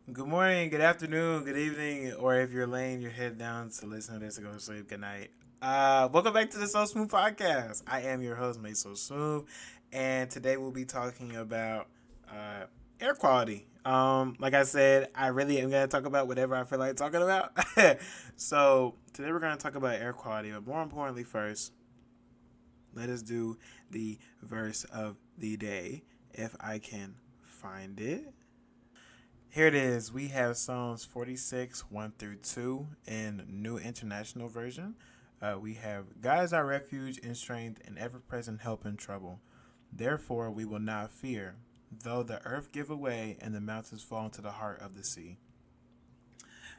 Good morning, good afternoon, good evening, or if you're laying your head down to listen to this and go to sleep, good night. Welcome back to the So Smooth podcast. I am your host, Mate So Smooth, and today we'll be talking about uh, air quality. Like I said, I really am going to talk about whatever I feel like talking about. So today we're going to talk about air quality, but more importantly, first, let us do the verse of the day if I can find it. Here it is. We have Psalms 46, 1 through 2 in New International Version. We have God is our refuge and strength and ever present help in trouble. Therefore, we will not fear, though the earth give away and the mountains fall into the heart of the sea.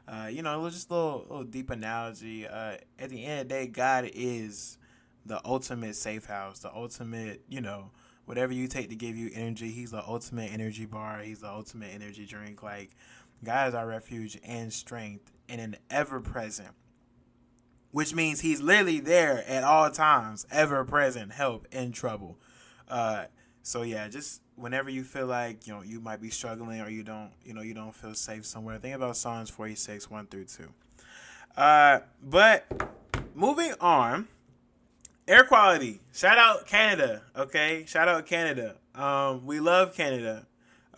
Just a little deep analogy. At the end of the day, God is the ultimate safe house, the ultimate, whatever you take to give you energy. He's the ultimate energy bar. He's the ultimate energy drink. Like, God is our refuge and strength and an ever present, which means He's literally there at all times, ever present help in trouble. Uh, so yeah, just whenever you feel like you might be struggling or you don't feel safe somewhere, think about Psalms 46, 1 through 2. But moving on, air quality. Shout out Canada, okay? Shout out Canada. We love Canada.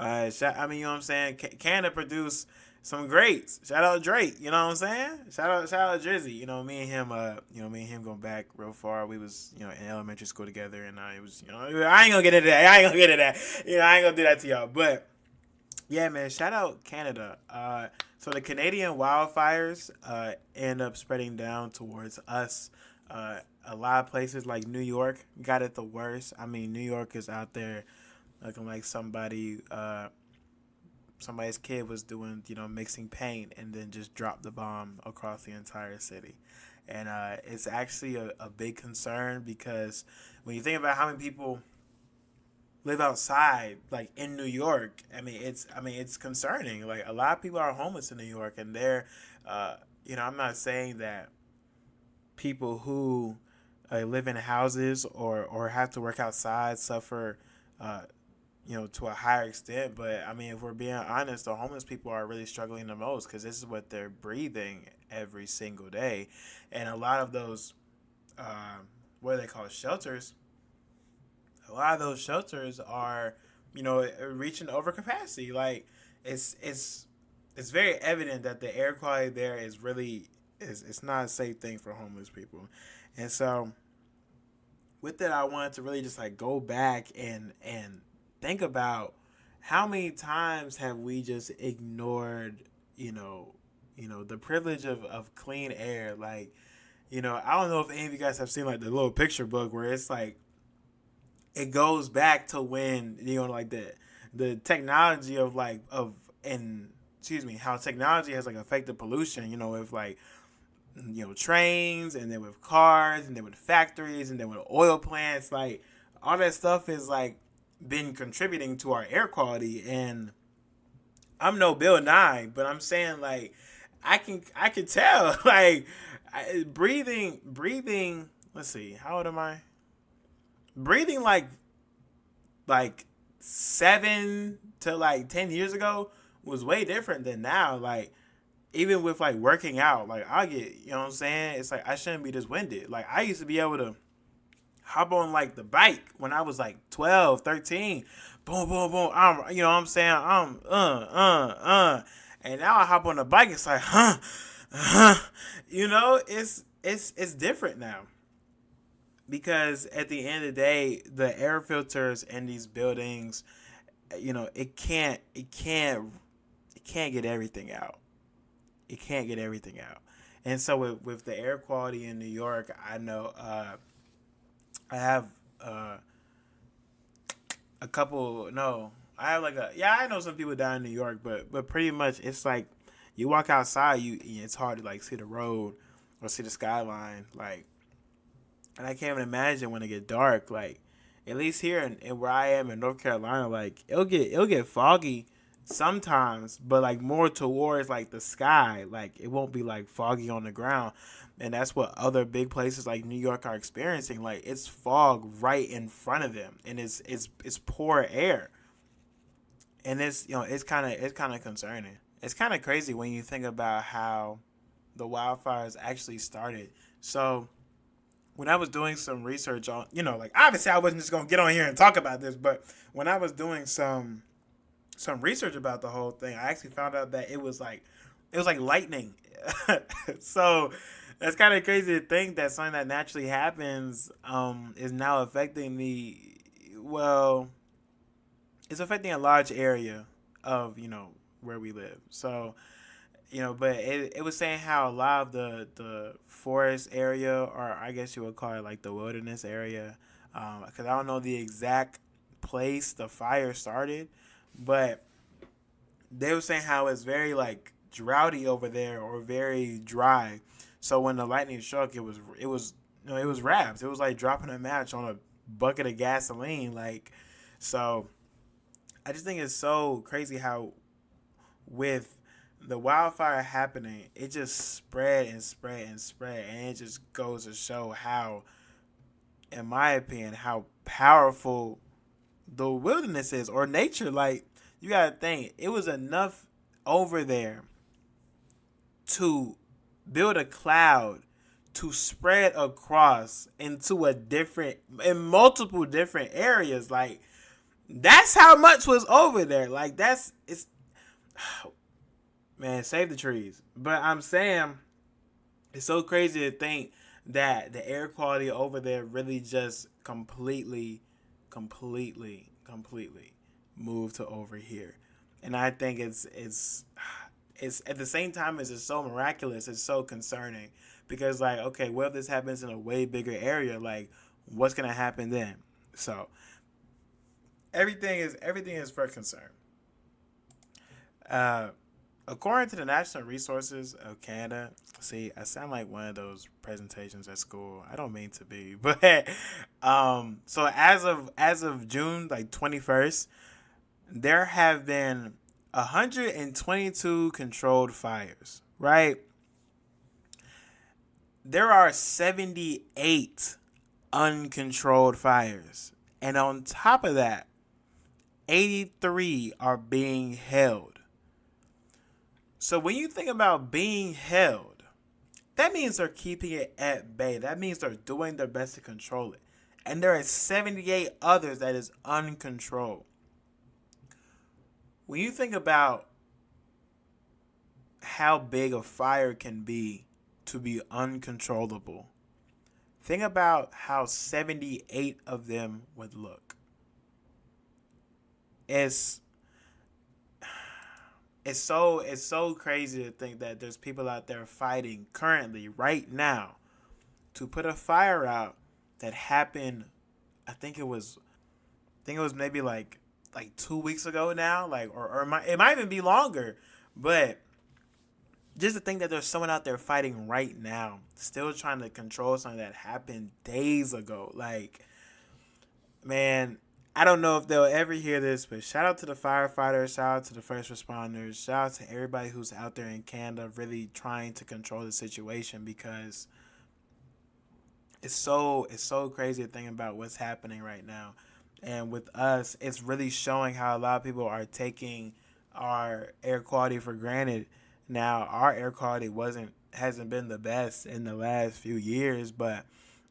You know what I'm saying? Canada produced some greats. Shout out Drake. You know what I'm saying? Shout out Drizzy. Me and him going back real far. We was, in elementary school together, and it was, I ain't gonna get into that. I ain't gonna get into that. I ain't gonna do that to y'all. But yeah, man, shout out Canada. So the Canadian wildfires end up spreading down towards us. A lot of places like New York got it the worst. I mean, New York is out there looking like somebody's kid was doing, mixing paint and then just dropped the bomb across the entire city. And it's actually a big concern because when you think about how many people live outside, like in New York, it's concerning. Like a lot of people are homeless in New York, and I'm not saying that people who live in houses or have to work outside suffer, uh, to a higher extent. But I mean, if we're being honest, the homeless people are really struggling the most because this is what they're breathing every single day, and a lot of those, what do they call it, shelters, a lot of those shelters are, reaching over capacity. Like it's very evident that the air quality there is really is it's not a safe thing for homeless people. And so with that, I wanted to really just like go back and think about how many times have we just ignored, you know, the privilege of clean air. Like, I don't know if any of you guys have seen like the little picture book where it's like it goes back to when like the technology of like of and excuse me how technology has like affected pollution, with like trains, and then with cars, and then with factories, and then with oil plants. Like all that stuff is like been contributing to our air quality. And I'm no Bill Nye, but I'm saying like I can tell like breathing. Let's see, how old am I? Breathing like 7 to like 10 years ago was way different than now. Like even with like working out, like I get, what I'm saying? It's like I shouldn't be this winded. Like I used to be able to hop on like the bike when I was like 12, 13. Boom, boom, boom. What I'm saying? And now I hop on the bike, it's like, it's different now. Because at the end of the day, the air filters in these buildings, it can't get everything out. It can't get everything out. And so with the air quality in New York, I know I have a couple. No, I have like a yeah. I know some people down in New York, but pretty much it's like you walk outside, it's hard to like see the road or see the skyline. Like, and I can't even imagine when it get dark. Like, at least here in where I am in North Carolina, like it'll get foggy sometimes, but like more towards like the sky. Like it won't be like foggy on the ground. And that's what other big places like New York are experiencing. Like it's fog right in front of them, and it's poor air. And it's kind of concerning. It's kind of crazy when you think about how the wildfires actually started. So when I was doing some research on, like obviously I wasn't just gonna get on here and talk about this, but when I was doing some research about the whole thing, I actually found out that it was like lightning. So that's kind of crazy to think that something that naturally happens is now affecting the well, it's affecting a large area of where we live. So but it was saying how a lot of the forest area, or I guess you would call it like the wilderness area, because I don't know the exact place the fire started, but they were saying how it's very like droughty over there or very dry. So when the lightning struck, it was raps. It was like dropping a match on a bucket of gasoline. Like, so I just think it's so crazy how with the wildfire happening, it just spread and spread and spread, and it just goes to show how, in my opinion, how powerful the wilderness is or nature. Like, you gotta think, it was enough over there to build a cloud to spread across in multiple different areas. Like, that's how much was over there. Like, it's man, save the trees. But I'm saying it's so crazy to think that the air quality over there really just completely moved to over here. And I think it's at the same time as it's so miraculous, it's so concerning because like, okay, what if this happens in a way bigger area? Like, what's gonna happen then? So everything is for concern. Uh, According to the National Resources of Canada, see, I sound like one of those presentations at school. I don't mean to be, but so as of June like 21st, there have been 122 controlled fires. Right, there are 78 uncontrolled fires, and on top of that, 83 are being held. So when you think about being held, that means they're keeping it at bay. That means they're doing their best to control it. And there are 78 others that is uncontrolled. When you think about how big a fire can be to be uncontrollable, think about how 78 of them would look. It's it's so crazy to think that there's people out there fighting currently right now to put a fire out that happened. I think it was maybe like 2 weeks ago now, like or it might even be longer, but just to think that there's someone out there fighting right now, still trying to control something that happened days ago. Like, man, I don't know if they'll ever hear this, but shout out to the firefighters, shout out to the first responders, shout out to everybody who's out there in Canada really trying to control the situation because it's so crazy to think about what's happening right now. And with us, it's really showing how a lot of people are taking our air quality for granted. Now, our air quality hasn't been the best in the last few years, but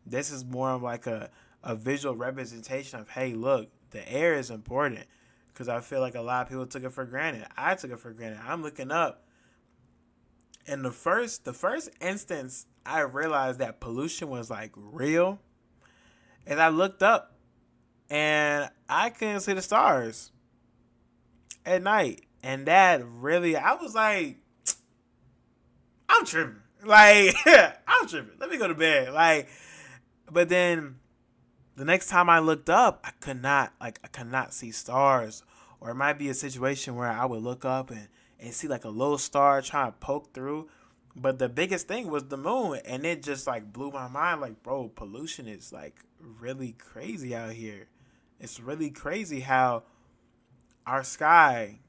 this is more of like a visual representation of, hey, look, the air is important because I feel like a lot of people took it for granted. I took it for granted. I'm looking up, and the first instance I realized that pollution was like real, and I looked up and I couldn't see the stars at night, and that really, I was like, I'm tripping. Like, I'm tripping. Let me go to bed. Like, but then the next time I looked up, I could not see stars. Or it might be a situation where I would look up and see like a little star trying to poke through. But the biggest thing was the moon, and it just like blew my mind. Like, bro, pollution is like really crazy out here. It's really crazy how our sky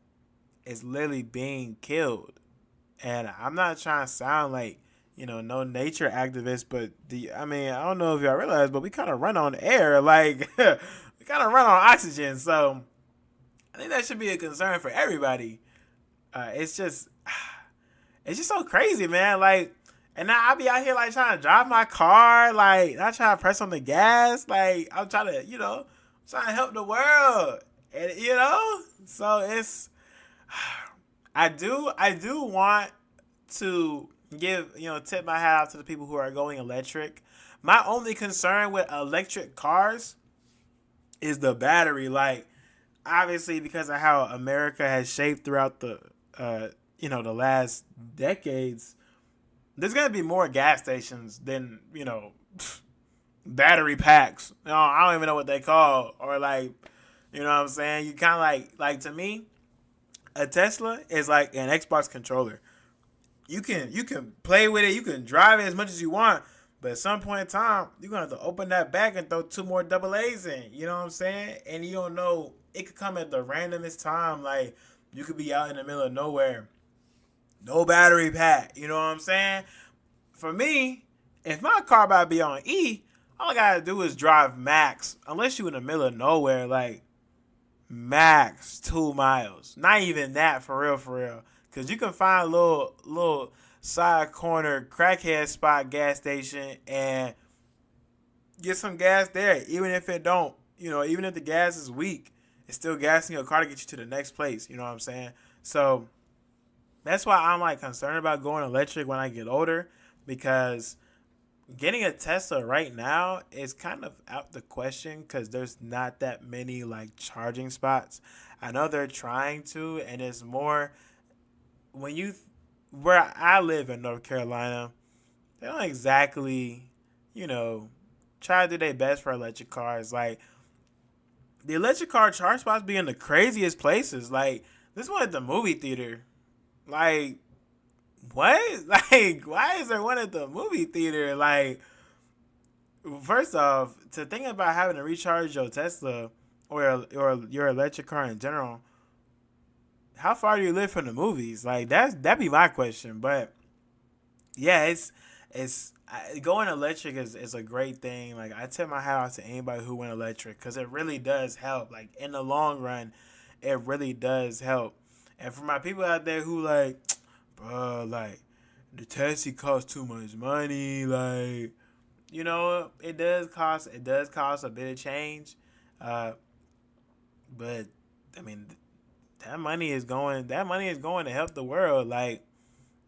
is literally being killed. And I'm not trying to sound like, no nature activist, but I don't know if y'all realize, but we kind of run on air. Like, we kind of run on oxygen. So I think that should be a concern for everybody. It's just it's just so crazy, man. Like, and now I be out here like trying to drive my car, like not trying to press on the gas, like I'm trying to, trying to help the world, and so it's I do want to give tip my hat out to the people who are going electric. My only concern with electric cars is the battery. Like, obviously, because of how America has shaped throughout the last decades, there's gonna be more gas stations than battery packs. I don't even know what they call, or like, what I'm saying. You kind of like to me, a Tesla is like an Xbox controller. You can play with it, you can drive it as much as you want, but at some point in time, you're gonna have to open that back and throw two more double A's in. You know what I'm saying? And you don't know, it could come at the randomest time. Like, you could be out in the middle of nowhere, no battery pack. You know what I'm saying? For me, if my car about to be on E, all I gotta do is drive max. Unless you in the middle of nowhere, like max 2 miles. Not even that, for real, for real. Cause you can find a little side corner crackhead spot gas station and get some gas there. Even if it don't, even if the gas is weak, it's still gassing your car to get you to the next place. You know what I'm saying? So that's why I'm like concerned about going electric when I get older, because getting a Tesla right now is kind of out the question because there's not that many like charging spots. I know they're trying to, and it's more when where I live in North Carolina, they don't exactly, you know, try to do their best for electric cars. Like, the electric car charge spots be in the craziest places. Like, this one at the movie theater. Like, what? Like, why is there one at the movie theater? Like, first off, to think about having to recharge your Tesla or your electric car in general, how far do you live from the movies? Like, that'd be my question. But yeah, going electric is a great thing. Like, I tip my hat off to anybody who went electric because it really does help. Like, in the long run, it really does help. And for my people out there who like, bro, like, the taxi costs too much money. Like, it does cost a bit of change. Uh, but I mean, that money is going to help the world. Like,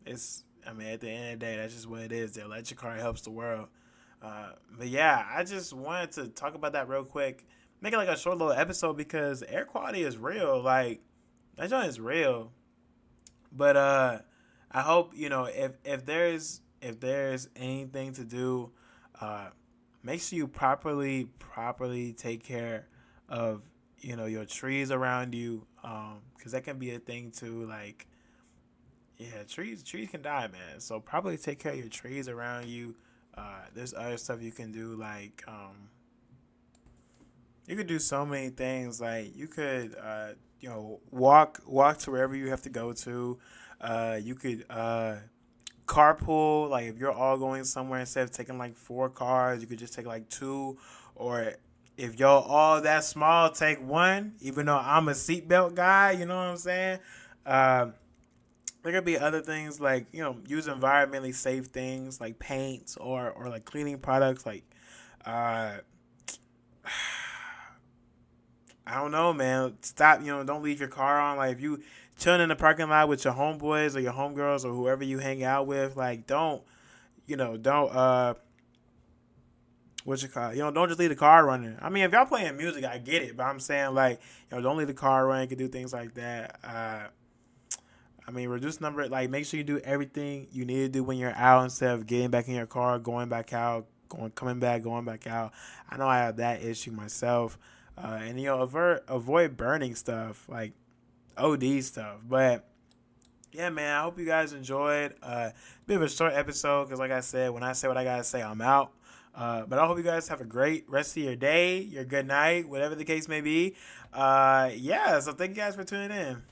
at the end of the day, that's just what it is. The electric car helps the world. But yeah, I just wanted to talk about that real quick. Make it like a short little episode because air quality is real. Like, that joint is real. But I hope if there's anything to do, make sure you properly take care of your trees around you, because that can be a thing too. Like, yeah, trees can die, man. So probably take care of your trees around you. There's other stuff you can do, like you could do so many things. Like, you could walk to wherever you have to go to. You could carpool. Like, if you're all going somewhere, instead of taking like 4 cars, you could just take like 2. Or if y'all all that small, take 1. Even though I'm a seatbelt guy, you know what I'm saying. There could be other things like use environmentally safe things like paints or like cleaning products. Like, uh, I don't know, man. Stop. Don't leave your car on. Like, if you chilling in the parking lot with your homeboys or your homegirls or whoever you hang out with, like, don't what you call don't just leave the car running. I mean, if y'all playing music, I get it, but I'm saying, like, don't leave the car running. You can do things like that. I mean, reduce number. Like, make sure you do everything you need to do when you're out instead of getting back in your car, going back out, coming back, going back out. I know I have that issue myself. And avoid burning stuff, like OD stuff. But yeah, man, I hope you guys enjoyed. Bit of a short episode because, like I said, when I say what I gotta say, I'm out. But I hope you guys have a great rest of your day, your good night, whatever the case may be. Yeah, so thank you guys for tuning in.